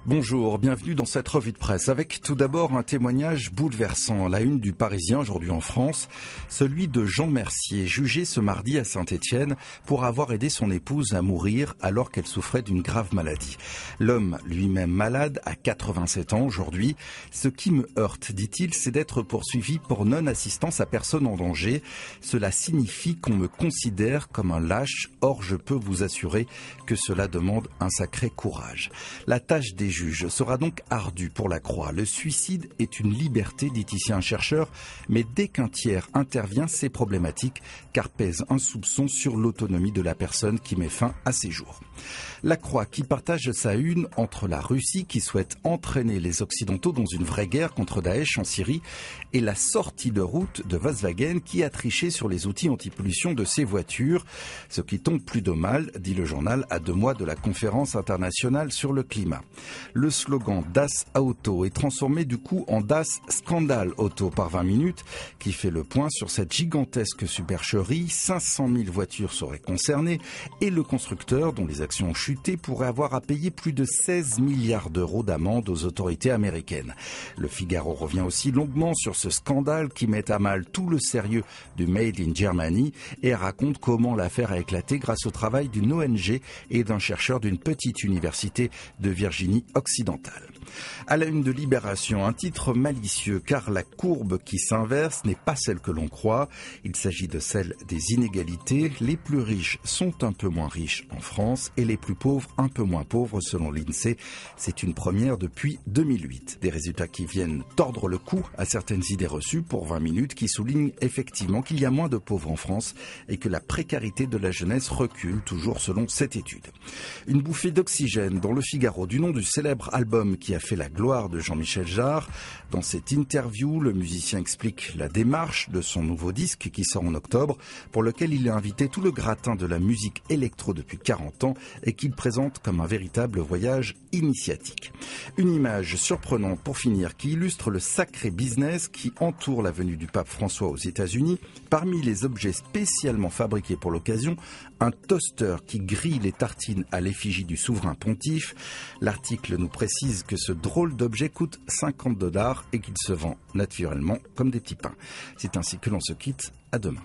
Bonjour, bienvenue dans cette revue de presse avec tout d'abord un témoignage bouleversant. La une du Parisien aujourd'hui en France, celui de Jean Mercier, jugé ce mardi à Saint-Étienne pour avoir aidé son épouse à mourir alors qu'elle souffrait d'une grave maladie. L'homme, lui-même malade, à 87 ans aujourd'hui. Ce qui me heurte, dit-il, c'est d'être poursuivi pour non-assistance à personne en danger. Cela signifie qu'on me considère comme un lâche. Or, je peux vous assurer que cela demande un sacré courage. La tâche des juges sera donc ardue pour la Croix. Le suicide est une liberté, dit ici un chercheur, mais dès qu'un tiers intervient, c'est problématique, car pèse un soupçon sur l'autonomie de la personne qui met fin à ses jours. La Croix qui partage sa une entre la Russie qui souhaite entraîner les Occidentaux dans une vraie guerre contre Daesh en Syrie et la sortie de route de Volkswagen qui a triché sur les outils anti-pollution de ses voitures, ce qui tombe plus de mal, dit le journal, à 2 mois de la conférence internationale sur le climat. Le slogan Das Auto est transformé du coup en Das Scandale Auto par 20 minutes, qui fait le point sur cette gigantesque supercherie. 500 000 voitures seraient concernées et le constructeur, dont les actions ont chuté, pourrait avoir à payer plus de 16 milliards d'euros d'amende aux autorités américaines. Le Figaro revient aussi longuement sur ce scandale qui met à mal tout le sérieux du Made in Germany et raconte comment l'affaire a éclaté grâce au travail d'une ONG et d'un chercheur d'une petite université de Virginie occidentale. À la une de Libération, un titre malicieux car la courbe qui s'inverse n'est pas celle que l'on croit. Il s'agit de celle des inégalités. Les plus riches sont un peu moins riches en France et les plus pauvres un peu moins pauvres selon l'INSEE. C'est une première depuis 2008. Des résultats qui viennent tordre le cou à certaines idées reçues pour 20 minutes qui soulignent effectivement qu'il y a moins de pauvres en France et que la précarité de la jeunesse recule toujours selon cette étude. Une bouffée d'oxygène dans le Figaro du nom du célèbre album qui a fait la gloire de Jean-Michel Jarre. Dans cette interview, le musicien explique la démarche de son nouveau disque qui sort en octobre, pour lequel il a invité tout le gratin de la musique électro depuis 40 ans et qu'il présente comme un véritable voyage initiatique. Une image surprenante pour finir qui illustre le sacré business qui entoure la venue du pape François aux États-Unis. Parmi les objets spécialement fabriqués pour l'occasion, un toaster qui grille les tartines à l'effigie du souverain pontife. L'article nous précise que ce drôle d'objet coûte $50 et qu'il se vend naturellement comme des petits pains. C'est ainsi que l'on se quitte. À demain.